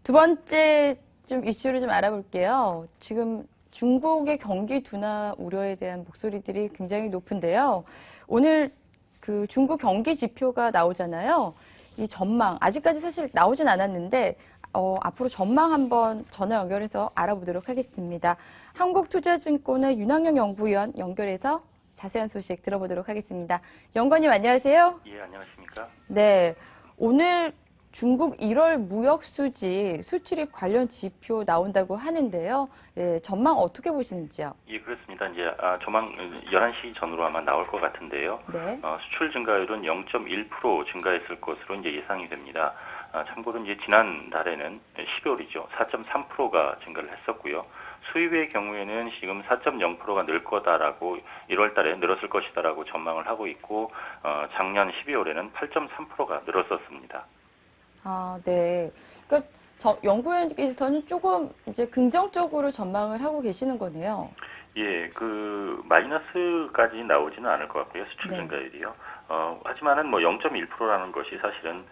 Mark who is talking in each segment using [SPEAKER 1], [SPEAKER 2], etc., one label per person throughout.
[SPEAKER 1] 두 번째 좀 이슈를 좀 알아볼게요. 지금 중국의 경기 둔화 우려에 대한 목소리들이 굉장히 높은데요. 오늘 그 중국 경기 지표가 나오잖아요. 이 전망, 아직까지 사실 나오진 않았는데, 앞으로 전망 한번 전화 연결해서 알아보도록 하겠습니다. 한국투자증권의 윤학영 연구위원 연결해서 자세한 소식 들어보도록 하겠습니다. 연구원님 안녕하세요.
[SPEAKER 2] 예, 안녕하십니까?
[SPEAKER 1] 네, 오늘 중국 1월 무역 수지 수출입 관련 지표 나온다고 하는데요. 예, 전망 어떻게 보시는지요?
[SPEAKER 2] 예, 그렇습니다. 이제 조만 11시 전후로 아마 나올 것 같은데요.
[SPEAKER 1] 네.
[SPEAKER 2] 수출 증가율은 0.1% 증가했을 것으로 이제 예상이 됩니다. 참고로 이제 지난 달에는 12월이죠. 4.3%가 증가를 했었고요. 수입의 경우에는 지금 4.0%가 늘 거다라고 1월 달에 늘었을 것이다라고 전망을 하고 있고, 작년 12월에는 8.3%가 늘었었습니다.
[SPEAKER 1] 네. 그러니까 연구원께서는 조금 이제 긍정적으로 전망을 하고 계시는 거네요.
[SPEAKER 2] 예, 그 마이너스까지 나오지는 않을 것 같고요. 수출 증가율이요. 하지만은 뭐 0.1%라는 것이 사실은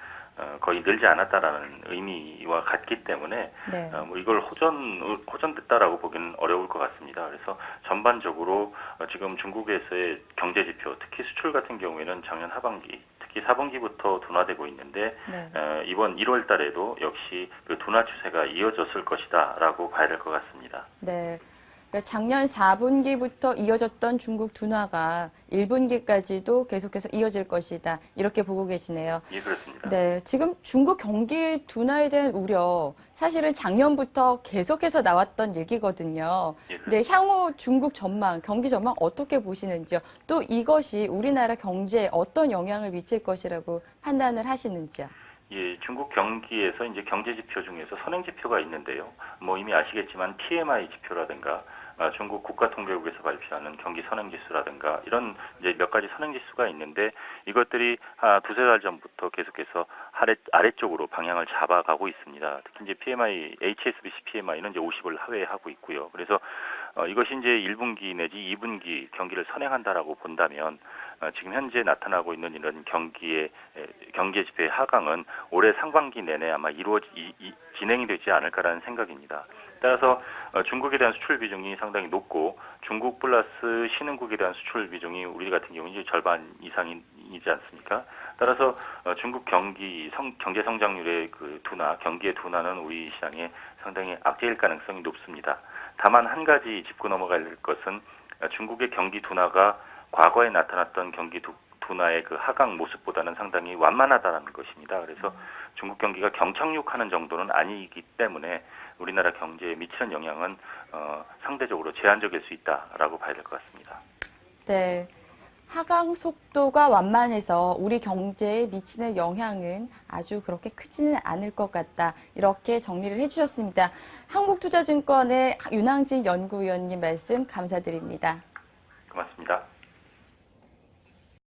[SPEAKER 2] 거의 늘지 않았다라는 의미와 같기 때문에
[SPEAKER 1] 네.
[SPEAKER 2] 뭐 이걸 호전됐다라고 보기는 어려울 것 같습니다. 그래서 전반적으로 지금 중국에서의 경제 지표, 특히 수출 같은 경우에는 작년 하반기, 특히 4분기부터 둔화되고 있는데 이번 1월 달에도 역시 그 둔화 추세가 이어졌을 것이다라고 봐야 될 것 같습니다.
[SPEAKER 1] 네. 그러니까 작년 4분기부터 이어졌던 중국 둔화가 1분기까지도 계속해서 이어질 것이다. 이렇게 보고 계시네요.
[SPEAKER 2] 예, 그렇습니다.
[SPEAKER 1] 네. 지금 중국 경기 둔화에 대한 우려, 사실은 작년부터 계속해서 나왔던 얘기거든요.
[SPEAKER 2] 예,
[SPEAKER 1] 네, 향후 중국 전망, 경기 전망 어떻게 보시는지요? 또 이것이 우리나라 경제에 어떤 영향을 미칠 것이라고 판단을 하시는지요?
[SPEAKER 2] 예, 중국 경기에서 이제 경제 지표 중에서 선행 지표가 있는데요. 뭐 이미 아시겠지만 PMI 지표라든가 중국 국가통계국에서 발표하는 경기 선행 지수라든가 이런 이제 몇 가지 선행 지수가 있는데 이것들이 두세 달 전부터 계속해서 아래쪽으로 방향을 잡아가고 있습니다. 특히 이제 PMI, HSBC PMI는 이제 50을 하회하고 있고요. 그래서 이것이 이제 1분기 내지 2분기 경기를 선행한다라고 본다면 지금 현재 나타나고 있는 이런 경제 지표의 하강은 올해 상반기 내내 아마 진행이 되지 않을까라는 생각입니다. 따라서 중국에 대한 수출 비중이 상당히 높고 중국 플러스 신흥국에 대한 수출 비중이 우리 같은 경우는 이제 절반 이상이지 않습니까? 따라서 중국 경제 성장률의 그 경기의 둔화는 우리 시장에 상당히 악재일 가능성이 높습니다. 다만 한 가지 짚고 넘어갈 것은 중국의 경기 둔화가 과거에 나타났던 경기 둔화의 그 하강 모습보다는 상당히 완만하다는 것입니다. 그래서 중국 경기가 경착륙하는 정도는 아니기 때문에 우리나라 경제에 미치는 영향은 상대적으로 제한적일 수 있다라고 봐야 될 것 같습니다.
[SPEAKER 1] 네. 하강 속도가 완만해서 우리 경제에 미치는 영향은 아주 그렇게 크지는 않을 것 같다. 이렇게 정리를 해주셨습니다. 한국투자증권의 윤항진 연구위원님 말씀 감사드립니다.
[SPEAKER 2] 고맙습니다.